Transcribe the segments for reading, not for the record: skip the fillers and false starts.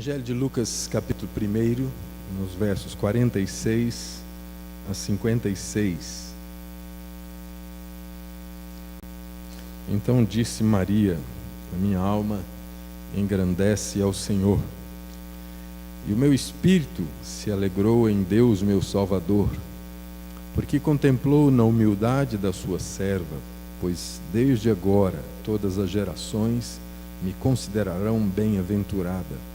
Evangelho de Lucas, capítulo 1, nos versos 46 a 56. Então disse Maria: a minha alma engrandece ao Senhor, e o meu espírito se alegrou em Deus, meu Salvador, porque contemplou na humildade da sua serva, pois desde agora todas as gerações me considerarão bem-aventurada,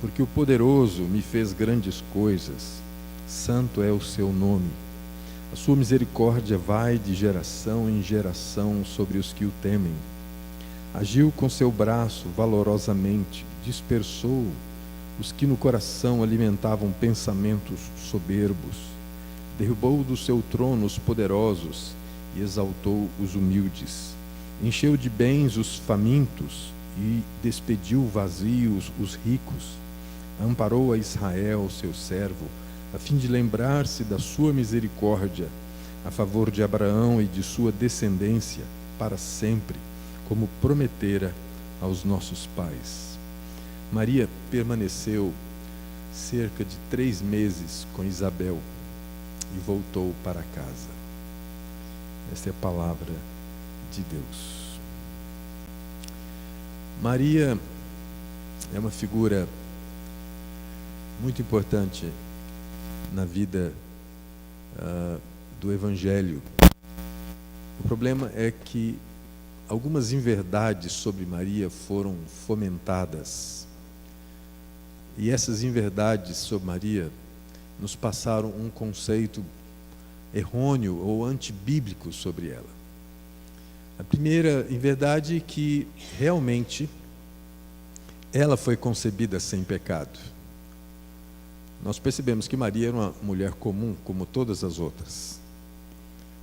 porque o Poderoso me fez grandes coisas, santo é o seu nome. A sua misericórdia vai de geração em geração sobre os que o temem. Agiu com seu braço valorosamente, dispersou os que no coração alimentavam pensamentos soberbos, derrubou do seu trono os poderosos e exaltou os humildes. Encheu de bens os famintos e despediu vazios os ricos. Amparou a Israel, seu servo, a fim de lembrar-se da sua misericórdia, a favor de Abraão e de sua descendência, para sempre, como prometera aos nossos pais. Maria permaneceu cerca de 3 meses com Isabel e voltou para casa. Esta é a palavra de Deus. Maria é uma figura muito importante na vida do Evangelho. O problema é que algumas inverdades sobre Maria foram fomentadas. E essas inverdades sobre Maria nos passaram um conceito errôneo ou antibíblico sobre ela. A primeira inverdade é que realmente ela foi concebida sem pecado. Nós percebemos que Maria era uma mulher comum, como todas as outras.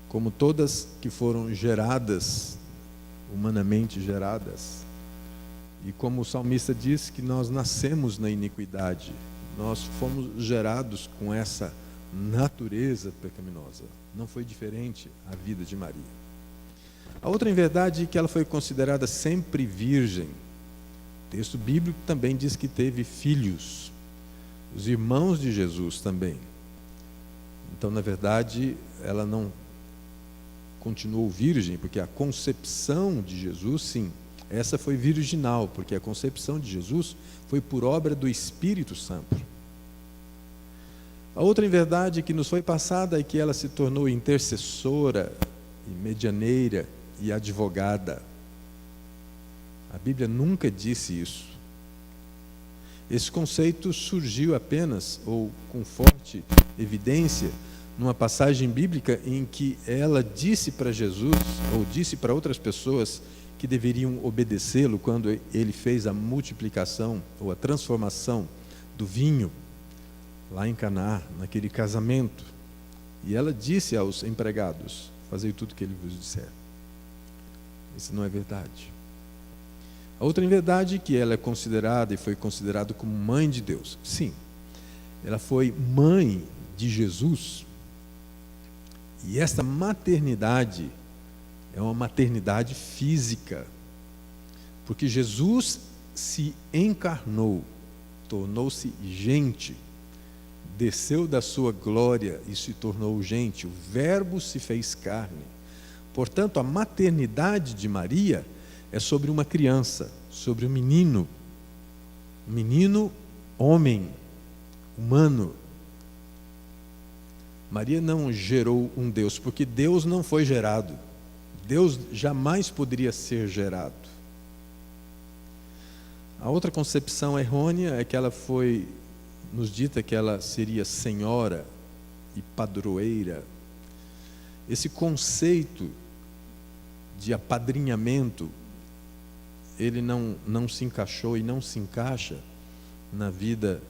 Como todas que foram geradas, humanamente geradas. E como o salmista diz, que nós nascemos na iniquidade. Nós fomos gerados com essa natureza pecaminosa. Não foi diferente a vida de Maria. A outra inverdade é que ela foi considerada sempre virgem. O texto bíblico também diz que teve filhos. Os irmãos de Jesus também. Então, na verdade, ela não continuou virgem, porque a concepção de Jesus, sim, essa foi virginal, porque a concepção de Jesus foi por obra do Espírito Santo. A outra inverdade que nos foi passada é que ela se tornou intercessora e medianeira e advogada. A Bíblia nunca disse isso. Esse conceito surgiu apenas, ou com forte evidência, numa passagem bíblica em que ela disse para Jesus, ou disse para outras pessoas que deveriam obedecê-lo quando ele fez a multiplicação ou a transformação do vinho lá em Caná, naquele casamento. E ela disse aos empregados: fazei tudo o que ele vos disser. Isso não é verdade. A outra inverdade é que ela é considerada e foi considerada como mãe de Deus. Sim, ela foi mãe de Jesus. E esta maternidade é uma maternidade física, porque Jesus se encarnou, tornou-se gente, desceu da sua glória e se tornou gente. O Verbo se fez carne. Portanto, a maternidade de Maria é sobre uma criança, sobre um menino homem, humano. Maria não gerou um Deus, porque Deus não foi gerado. Deus jamais poderia ser gerado. A outra concepção errônea é que ela foi nos dita que ela seria senhora e padroeira. Esse conceito de apadrinhamento, ele não se encaixou e não se encaixa na vida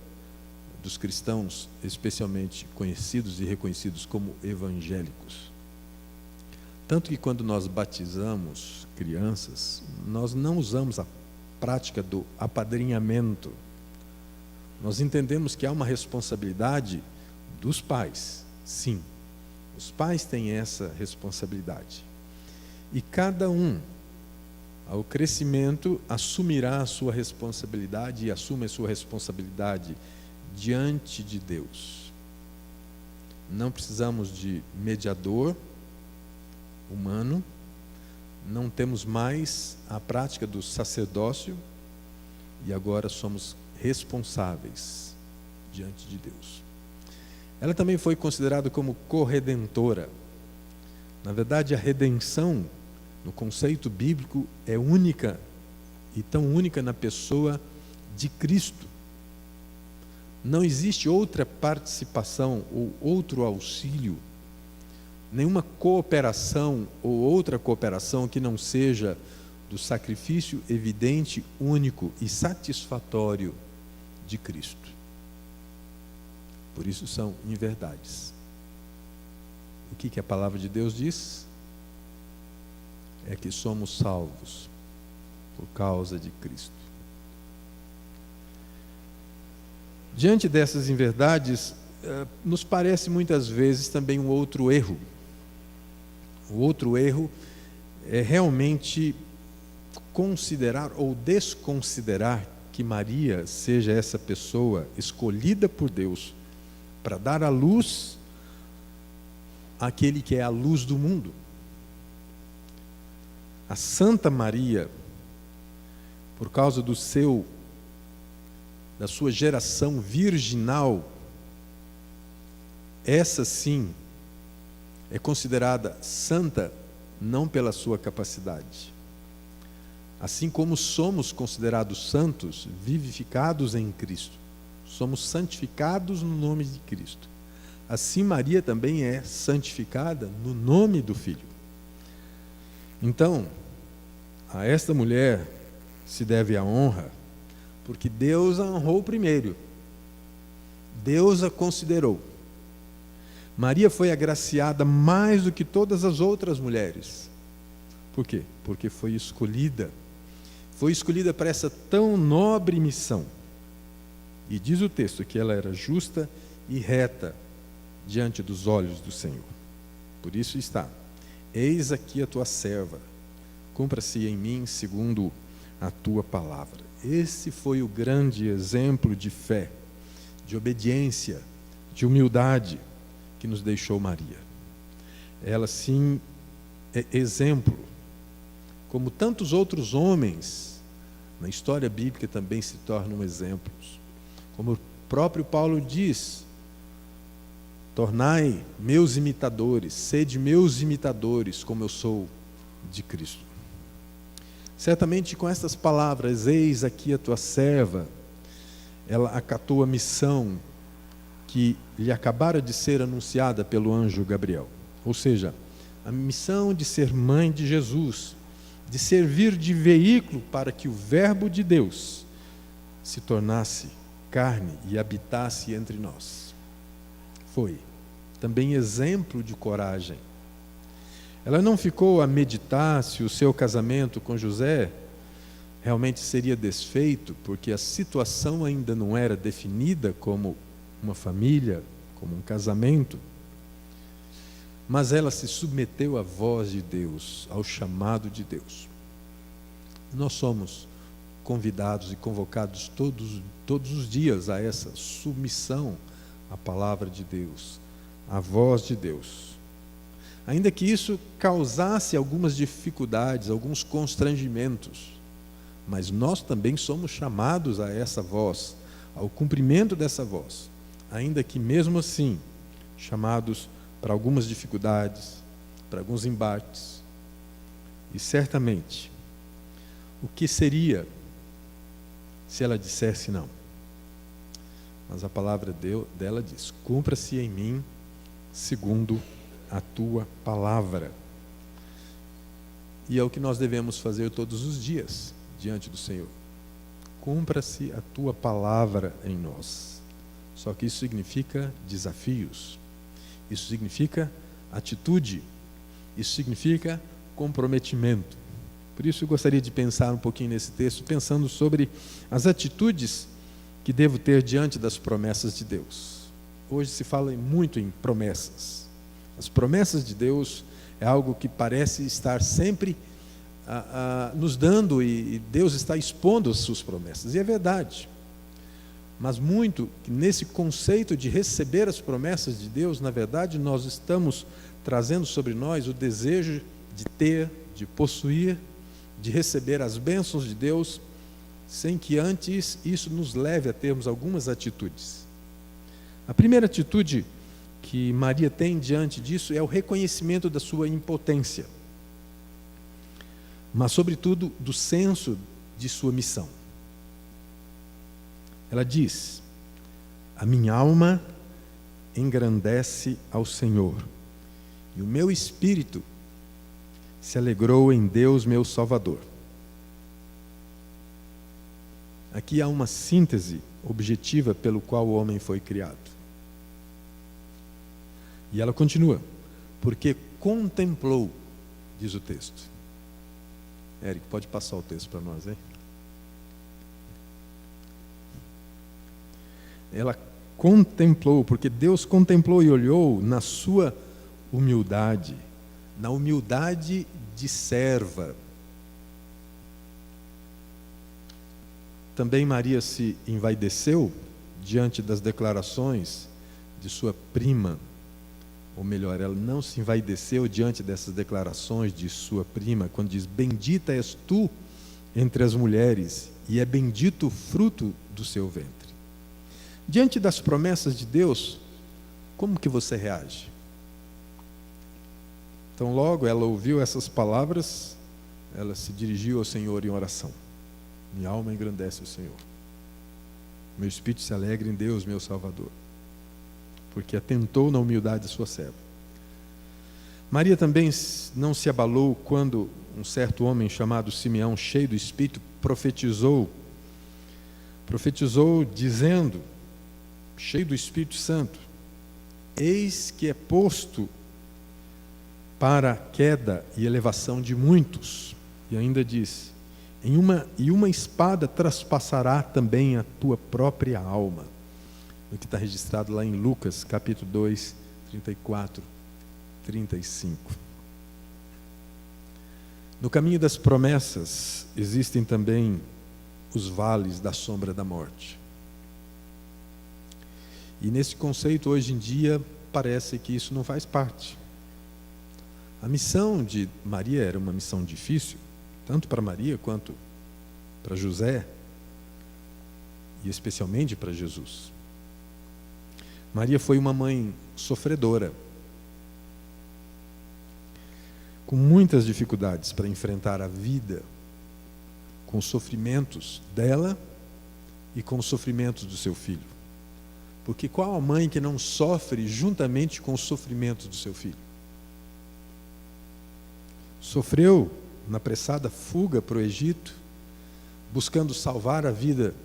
dos cristãos, especialmente conhecidos e reconhecidos como evangélicos. Tanto que quando nós batizamos crianças, nós não usamos a prática do apadrinhamento. Nós entendemos que há uma responsabilidade dos pais. Sim, os pais têm essa responsabilidade. E cada um ao crescimento, assumirá a sua responsabilidade e assume a sua responsabilidade diante de Deus. Não precisamos de mediador humano, não temos mais a prática do sacerdócio e agora somos responsáveis diante de Deus. Ela também foi considerada como corredentora. Na verdade, a redenção, no conceito bíblico, é única e tão única na pessoa de Cristo. Não existe outra participação ou outro auxílio, nenhuma cooperação ou outra cooperação que não seja do sacrifício evidente, único e satisfatório de Cristo. Por isso são inverdades. O que a palavra de Deus diz? É que somos salvos por causa de Cristo. Diante dessas inverdades, nos parece muitas vezes também um outro erro. O outro erro é realmente considerar ou desconsiderar que Maria seja essa pessoa escolhida por Deus para dar à luz aquele que é a luz do mundo. A Santa Maria, por causa da sua geração virginal, essa sim é considerada santa não pela sua capacidade. Assim como somos considerados santos, vivificados em Cristo, somos santificados no nome de Cristo. Assim Maria também é santificada no nome do Filho. Então, a esta mulher se deve a honra, porque Deus a honrou primeiro. Deus a considerou. Maria foi agraciada mais do que todas as outras mulheres. Por quê? Porque foi escolhida. Foi escolhida para essa tão nobre missão. E diz o texto que ela era justa e reta diante dos olhos do Senhor. Por isso está: eis aqui a tua serva, cumpra-se em mim segundo a tua palavra. Esse foi o grande exemplo de fé, de obediência, de humildade que nos deixou Maria. Ela sim é exemplo, como tantos outros homens na história bíblica também se tornam exemplos. Como o próprio Paulo diz: tornai meus imitadores, sede meus imitadores, como eu sou de Cristo. Certamente com estas palavras, eis aqui a tua serva, ela acatou a missão que lhe acabara de ser anunciada pelo anjo Gabriel. Ou seja, a missão de ser mãe de Jesus, de servir de veículo para que o Verbo de Deus se tornasse carne e habitasse entre nós. Foi também exemplo de coragem. Ela não ficou a meditar se o seu casamento com José realmente seria desfeito, porque a situação ainda não era definida como uma família, como um casamento. Mas ela se submeteu à voz de Deus, ao chamado de Deus. Nós somos convidados e convocados todos os dias a essa submissão à palavra de Deus, à voz de Deus. Ainda que isso causasse algumas dificuldades, alguns constrangimentos, mas nós também somos chamados a essa voz, ao cumprimento dessa voz, ainda que mesmo assim, chamados para algumas dificuldades, para alguns embates. E certamente, o que seria se ela dissesse não? Mas a palavra dela diz: cumpra-se em mim segundo a tua palavra. E é o que nós devemos fazer todos os dias diante do Senhor. Cumpra-se a tua palavra em nós. Só que isso significa desafios, isso significa atitude, isso significa comprometimento. Por isso eu gostaria de pensar um pouquinho nesse texto, pensando sobre as atitudes que devo ter diante das promessas de Deus. Hoje se fala muito em promessas. As promessas de Deus é algo que parece estar sempre nos dando, e Deus está expondo as suas promessas, e é verdade. Mas muito, nesse conceito de receber as promessas de Deus, na verdade, nós estamos trazendo sobre nós o desejo de ter, de possuir, de receber as bênçãos de Deus, sem que antes isso nos leve a termos algumas atitudes. A primeira atitude que Maria tem diante disso é o reconhecimento da sua impotência, mas, sobretudo, do senso de sua missão. Ela diz: a minha alma engrandece ao Senhor, e o meu espírito se alegrou em Deus, meu Salvador. Aqui há uma síntese objetiva pelo qual o homem foi criado. E ela continua: porque contemplou, diz o texto. Eric, pode passar o texto para nós, hein? Ela contemplou, porque Deus contemplou e olhou na sua humildade, na humildade de serva. Também Maria se envaideceu diante das declarações de sua prima, ou melhor, ela não se envaideceu diante dessas declarações de sua prima, quando diz: bendita és tu entre as mulheres, e é bendito o fruto do seu ventre. Diante das promessas de Deus, como que você reage? Então, logo ela ouviu essas palavras, ela se dirigiu ao Senhor em oração. Minha alma engrandece o Senhor. Meu espírito se alegra em Deus, meu Salvador, porque atentou na humildade de sua serva. Maria também não se abalou quando um certo homem chamado Simeão, cheio do Espírito, profetizou dizendo, cheio do Espírito Santo: eis que é posto para a queda e elevação de muitos. E ainda diz: e uma espada traspassará também a tua própria alma. O que está registrado lá em Lucas, capítulo 2, 34, 35. No caminho das promessas, existem também os vales da sombra da morte. E nesse conceito, hoje em dia, parece que isso não faz parte. A missão de Maria era uma missão difícil, tanto para Maria quanto para José, e especialmente para Jesus. Maria foi uma mãe sofredora, com muitas dificuldades para enfrentar a vida, com os sofrimentos dela e com os sofrimentos do seu filho. Porque qual a mãe que não sofre juntamente com os sofrimentos do seu filho? Sofreu na apressada fuga para o Egito, buscando salvar a vida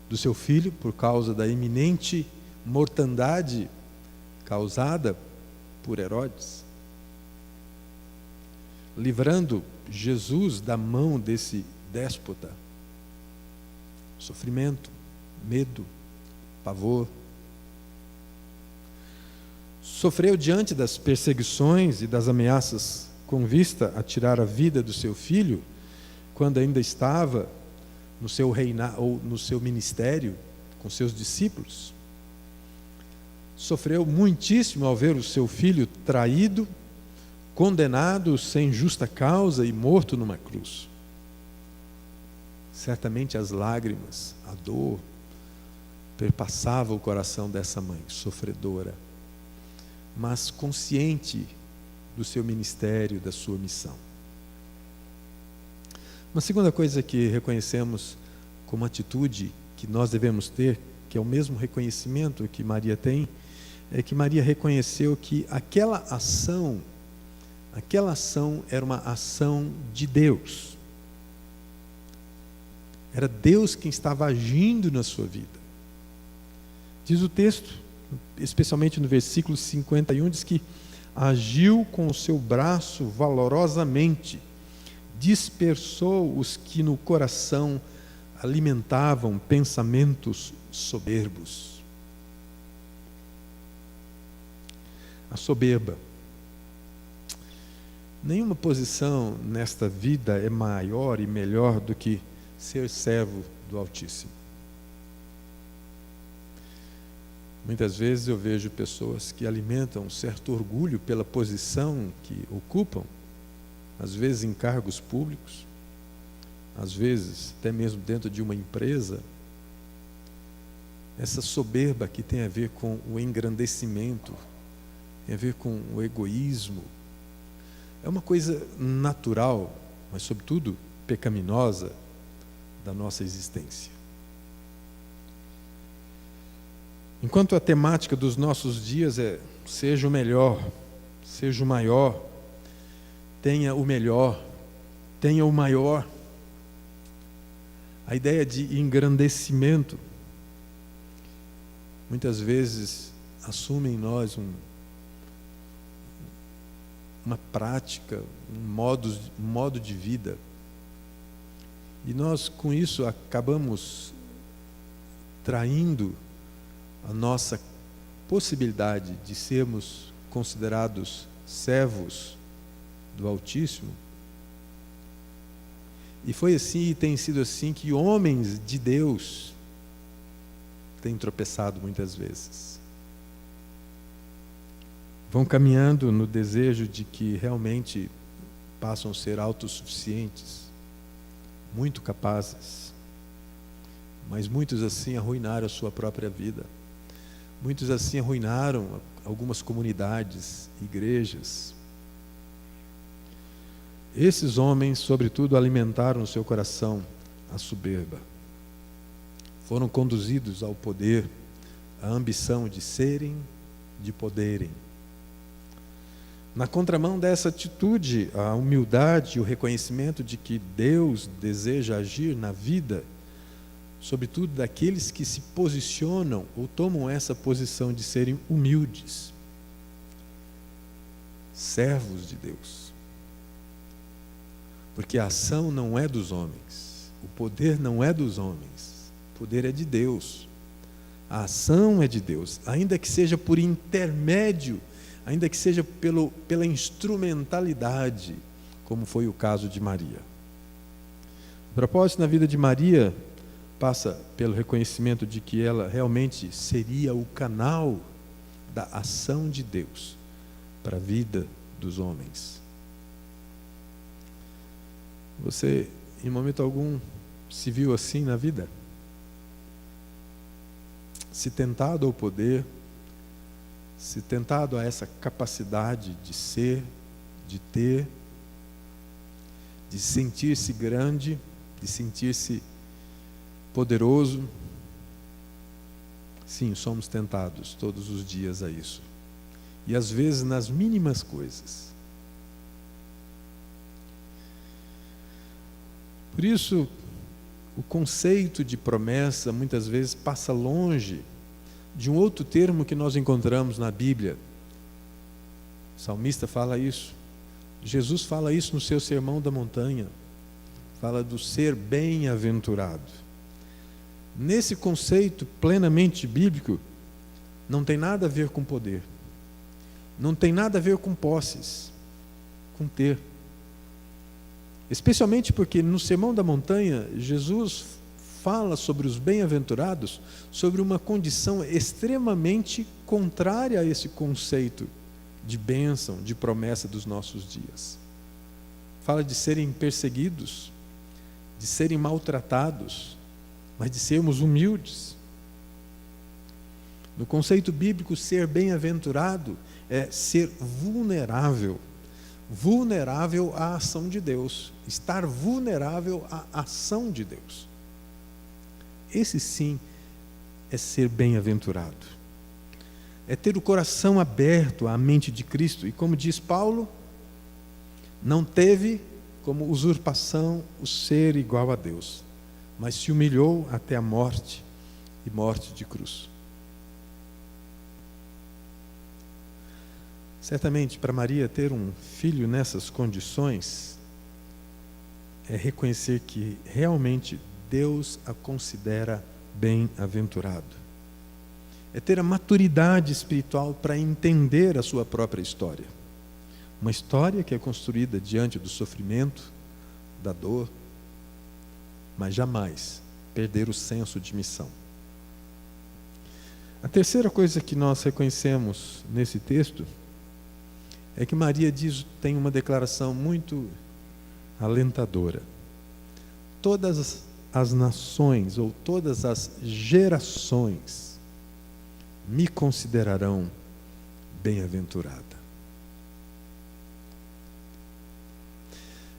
do seu filho por causa da iminente mortandade causada por Herodes, livrando Jesus da mão desse déspota. Sofrimento, medo, pavor. Sofreu diante das perseguições e das ameaças com vista a tirar a vida do seu filho, quando ainda estava no seu reinado ou no seu ministério com seus discípulos. Sofreu muitíssimo ao ver o seu filho traído, condenado sem justa causa e morto numa cruz. Certamente as lágrimas, a dor, perpassava o coração dessa mãe sofredora, mas consciente do seu ministério, da sua missão. Uma segunda coisa que reconhecemos como atitude que nós devemos ter, que é o mesmo reconhecimento que Maria tem, é que Maria reconheceu que aquela ação era uma ação de Deus. Era Deus quem estava agindo na sua vida. Diz o texto, especialmente no versículo 51, diz que agiu com o seu braço valorosamente, dispersou os que no coração alimentavam pensamentos soberbos. A soberba. Nenhuma posição nesta vida é maior e melhor do que ser servo do Altíssimo. Muitas vezes eu vejo pessoas que alimentam um certo orgulho pela posição que ocupam, às vezes em cargos públicos, às vezes até mesmo dentro de uma empresa. Essa soberba que tem a ver com o engrandecimento, tem a ver com o egoísmo, é uma coisa natural, mas sobretudo pecaminosa da nossa existência. Enquanto a temática dos nossos dias é seja o melhor, seja o maior, tenha o melhor, tenha o maior, a ideia de engrandecimento muitas vezes assume em nós uma prática, um modo de vida. E nós, com isso, acabamos traindo a nossa possibilidade de sermos considerados servos do Altíssimo. E foi assim e tem sido assim que homens de Deus têm tropeçado muitas vezes. Vão caminhando no desejo de que realmente passam a ser autossuficientes, muito capazes, mas muitos assim arruinaram a sua própria vida. Muitos assim arruinaram algumas comunidades, igrejas. Esses homens, sobretudo, alimentaram no seu coração a soberba. Foram conduzidos ao poder, à ambição de serem, de poderem. Na contramão dessa atitude, a humildade e o reconhecimento de que Deus deseja agir na vida, sobretudo daqueles que se posicionam ou tomam essa posição de serem humildes, servos de Deus. Porque a ação não é dos homens, o poder não é dos homens, o poder é de Deus, a ação é de Deus, ainda que seja por intermédio, ainda que seja pela instrumentalidade, como foi o caso de Maria. O propósito na vida de Maria passa pelo reconhecimento de que ela realmente seria o canal da ação de Deus para a vida dos homens. Você, em momento algum, se viu assim na vida? Se tentado ao poder, se tentado a essa capacidade de ser, de ter, de sentir-se grande, de sentir-se poderoso? Sim, somos tentados todos os dias a isso. E às vezes nas mínimas coisas. Por isso, o conceito de promessa muitas vezes passa longe de um outro termo que nós encontramos na Bíblia. O salmista fala isso. Jesus fala isso no seu Sermão da Montanha. Fala do ser bem-aventurado. Nesse conceito plenamente bíblico, não tem nada a ver com poder. Não tem nada a ver com posses, com ter. Especialmente porque no Sermão da Montanha, Jesus fala sobre os bem-aventurados, sobre uma condição extremamente contrária a esse conceito de bênção, de promessa dos nossos dias. Fala de serem perseguidos, de serem maltratados, mas de sermos humildes. No conceito bíblico, ser bem-aventurado é ser vulnerável. Vulnerável à ação de Deus. Estar vulnerável à ação de Deus. Esse sim é ser bem-aventurado. É ter o coração aberto à mente de Cristo. E como diz Paulo, não teve como usurpação o ser igual a Deus, mas se humilhou até a morte, e morte de cruz. Certamente, para Maria ter um filho nessas condições, é reconhecer que realmente Deus a considera bem-aventurado. É ter a maturidade espiritual para entender a sua própria história. Uma história que é construída diante do sofrimento, da dor, mas jamais perder o senso de missão. A terceira coisa que nós reconhecemos nesse texto é que Maria tem uma declaração muito alentadora. Todas as nações ou todas as gerações me considerarão bem-aventurada.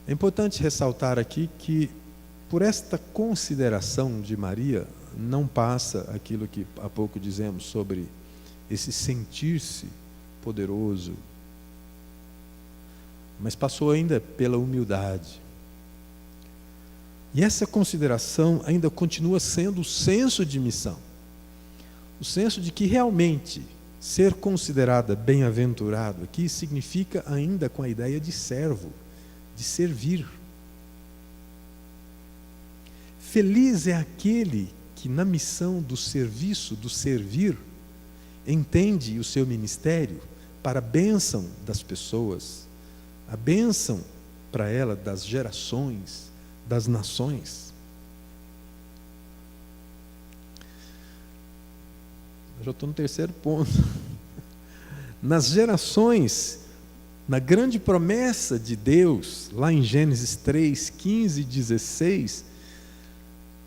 É importante ressaltar aqui que, por esta consideração de Maria, não passa aquilo que há pouco dizemos sobre esse sentir-se poderoso, mas passou ainda pela humildade. E essa consideração ainda continua sendo o senso de missão. O senso de que realmente ser considerada bem-aventurado aqui significa ainda com a ideia de servo, de servir. Feliz é aquele que na missão do serviço, do servir, entende o seu ministério para a bênção das pessoas, a bênção para ela das gerações, das nações. Eu já estou no terceiro ponto. Nas gerações, na grande promessa de Deus, lá em Gênesis 3, 15 e 16,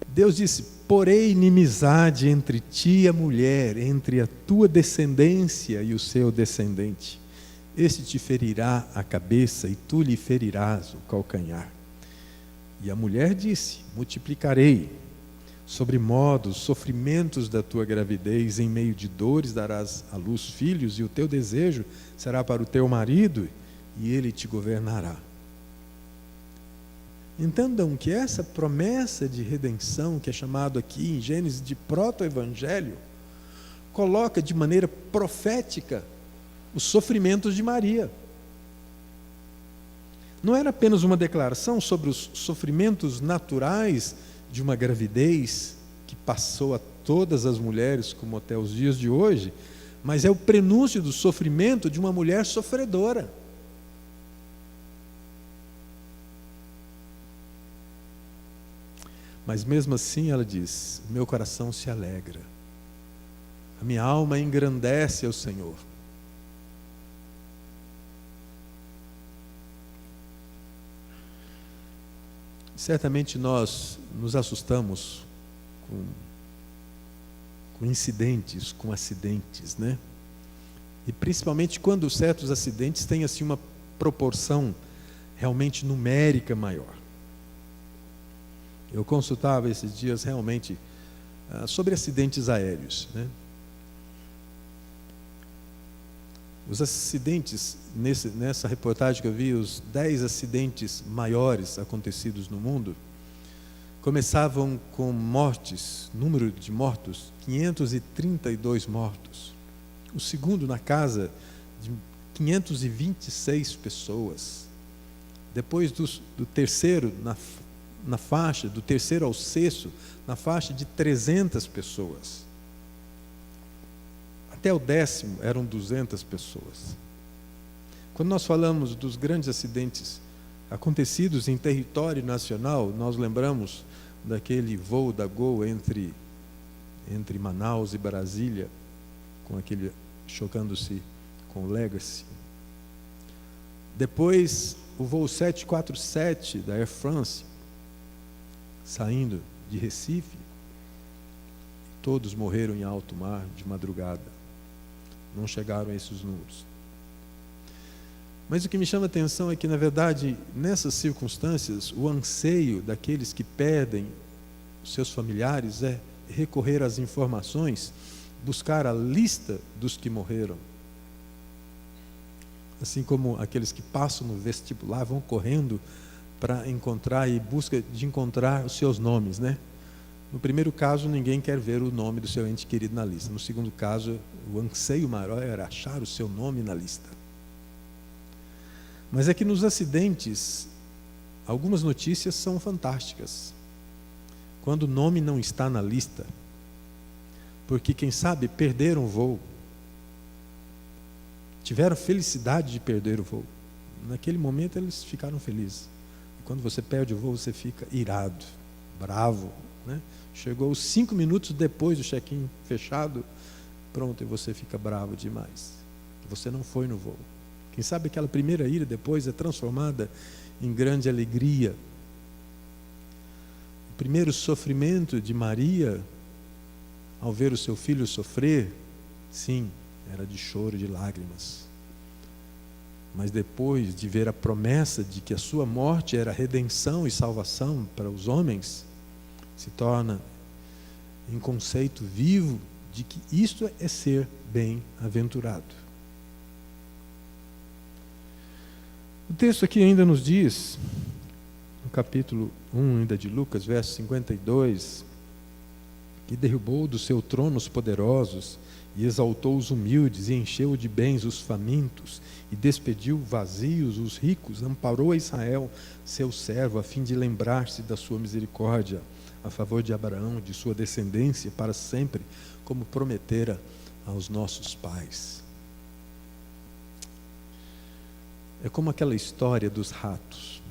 Deus disse: porém inimizade entre ti e a mulher, entre a tua descendência e o seu descendente. Este te ferirá a cabeça e tu lhe ferirás o calcanhar. E a mulher disse: multiplicarei sobre modo os sofrimentos da tua gravidez, em meio de dores darás à luz filhos, e o teu desejo será para o teu marido, e ele te governará. Entendam que essa promessa de redenção, que é chamado aqui em Gênesis de proto-evangelho, coloca de maneira profética os sofrimentos de Maria. Não era apenas uma declaração sobre os sofrimentos naturais de uma gravidez que passou a todas as mulheres, como até os dias de hoje, mas é o prenúncio do sofrimento de uma mulher sofredora. Mas mesmo assim ela diz: meu coração se alegra, a minha alma engrandece ao Senhor. Certamente nós nos assustamos com incidentes, com acidentes, né? E principalmente quando certos acidentes têm assim uma proporção realmente numérica maior. Eu consultava esses dias realmente sobre acidentes aéreos, né? Os acidentes, nessa reportagem que eu vi, os 10 acidentes maiores acontecidos no mundo, começavam com mortes, número de mortos, 532 mortos. O segundo na casa de 526 pessoas. Depois do terceiro, na faixa, do terceiro ao sexto, na faixa de 300 pessoas. Até o 10º eram 200 pessoas. Quando nós falamos dos grandes acidentes acontecidos em território nacional, nós lembramos daquele voo da Gol entre Manaus e Brasília, com aquele chocando-se com o Legacy. Depois, o voo 747 da Air France, saindo de Recife, todos morreram em alto mar de madrugada. Não chegaram a esses números. Mas o que me chama a atenção é que, na verdade, nessas circunstâncias, o anseio daqueles que perdem os seus familiares é recorrer às informações, buscar a lista dos que morreram. Assim como aqueles que passam no vestibular vão correndo para encontrar e busca de encontrar os seus nomes, né? No primeiro caso, ninguém quer ver o nome do seu ente querido na lista. No segundo caso, o anseio maior era achar o seu nome na lista. Mas é que nos acidentes, algumas notícias são fantásticas. Quando o nome não está na lista, porque, quem sabe, perderam o voo. Tiveram felicidade de perder o voo, Naquele momento eles ficaram felizes. E quando você perde o voo, você fica irado, bravo, né? Chegou 5 minutos depois do check-in fechado, pronto, e você fica bravo demais. Você não foi no voo. Quem sabe aquela primeira ira depois é transformada em grande alegria. O primeiro sofrimento de Maria, ao ver o seu filho sofrer, sim, era de choro, de lágrimas. Mas depois de ver a promessa de que a sua morte era redenção e salvação para os homens, se torna em conceito vivo de que isto é ser bem-aventurado. O texto aqui ainda nos diz, no capítulo 1 ainda de Lucas, verso 52, que derrubou do seu trono os poderosos e exaltou os humildes e encheu de bens os famintos e despediu vazios os ricos, amparou a Israel, seu servo, a fim de lembrar-se da sua misericórdia a favor de Abraão, de sua descendência para sempre, como prometera aos nossos pais. É como aquela história dos ratos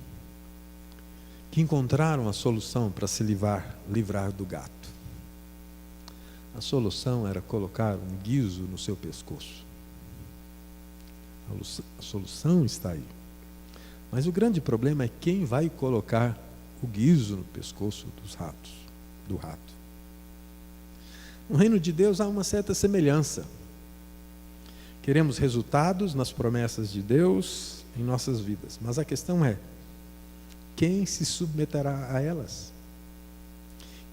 que encontraram a solução para se livrar do gato. A solução era colocar um guizo no seu pescoço. A solução está aí. Mas o grande problema é quem vai colocar o guizo no pescoço do rato. No reino de Deus há uma certa semelhança. Queremos resultados nas promessas de Deus em nossas vidas. Mas a questão é, quem se submeterá a elas?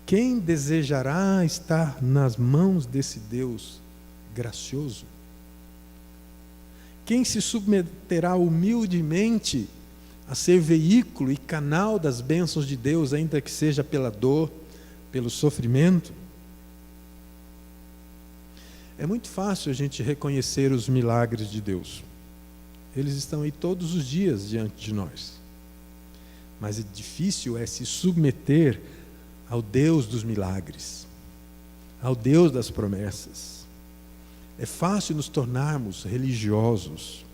Quem desejará estar nas mãos desse Deus gracioso? Quem se submeterá humildemente a ser veículo e canal das bênçãos de Deus, ainda que seja pela dor, pelo sofrimento? É muito fácil a gente reconhecer os milagres de Deus. Eles estão aí todos os dias diante de nós. Mas é difícil se submeter ao Deus dos milagres, ao Deus das promessas. É fácil nos tornarmos religiosos.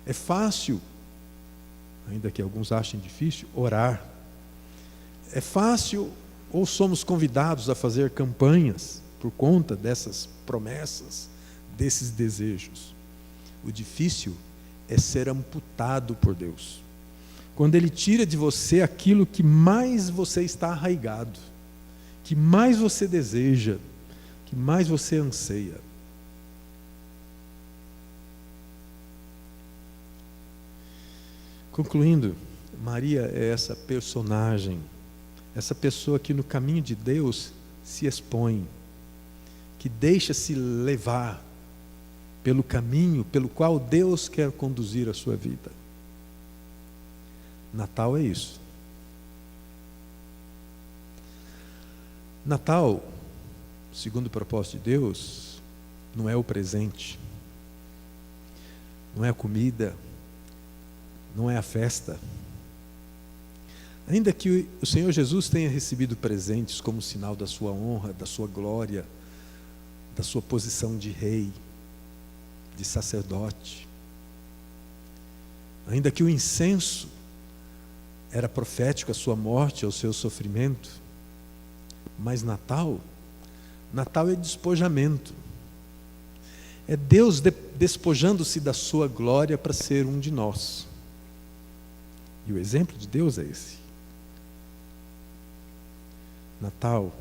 É fácil, ainda que alguns achem difícil, orar. É fácil, ou somos convidados a fazer campanhas por conta dessas promessas, desses desejos. O difícil é ser amputado por Deus. Quando Ele tira de você aquilo que mais você está arraigado, que mais você deseja, que mais você anseia. Concluindo, Maria é essa personagem, essa pessoa que no caminho de Deus se expõe, que deixa-se levar pelo caminho pelo qual Deus quer conduzir a sua vida. Natal é isso. Natal, segundo o propósito de Deus, não é o presente, não é a comida, não é a festa. Ainda que o Senhor Jesus tenha recebido presentes como sinal da sua honra, da sua glória, da sua posição de rei, de sacerdote, ainda que o incenso era profético à sua morte, ao seu sofrimento, mas Natal é despojamento. É Deus despojando-se da sua glória para ser um de nós. E o exemplo de Deus é esse. Natal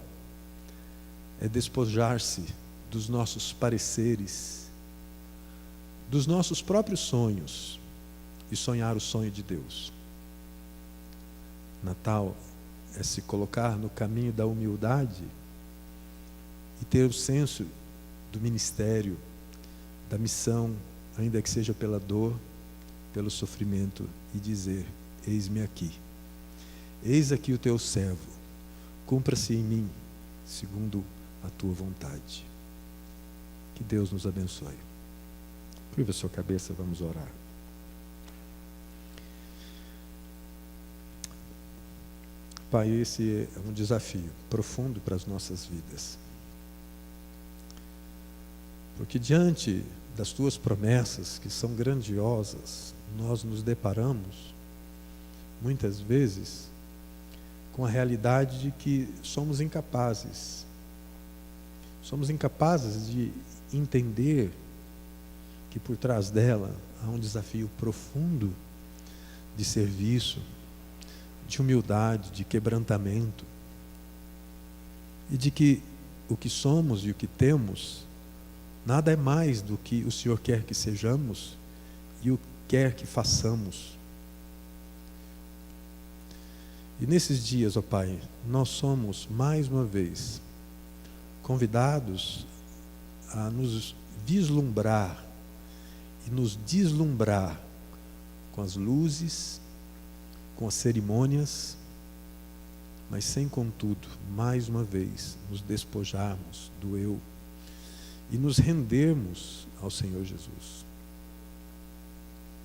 é despojar-se dos nossos pareceres, dos nossos próprios sonhos e sonhar o sonho de Deus. Natal é se colocar no caminho da humildade e ter o senso do ministério, da missão, ainda que seja pela dor, pelo sofrimento, e dizer: eis-me aqui. Eis aqui o teu servo. Cumpra-se em mim, segundo a tua vontade. Que Deus nos abençoe. Curva a sua cabeça, vamos orar. Pai, esse é um desafio profundo para as nossas vidas. Porque diante das tuas promessas, que são grandiosas, nós nos deparamos, muitas vezes, com a realidade de que somos incapazes. Somos incapazes de entender que por trás dela há um desafio profundo de serviço, de humildade, de quebrantamento, e de que o que somos e o que temos nada é mais do que o Senhor quer que sejamos e o quer que façamos. E nesses dias, ó Pai, nós somos mais uma vez convidados a nos vislumbrar e nos deslumbrar com as luzes, com as cerimônias, mas sem, contudo, mais uma vez, nos despojarmos do eu e nos rendermos ao Senhor Jesus,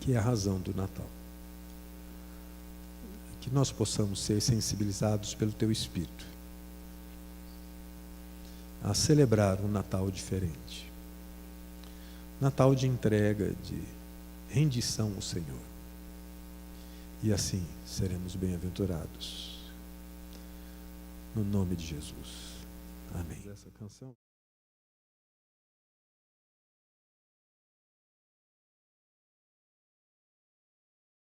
que é a razão do Natal. Que nós possamos ser sensibilizados pelo Teu Espírito a celebrar um Natal diferente. Natal de entrega, de rendição ao Senhor. E assim seremos bem-aventurados. No nome de Jesus. Amém. Essa canção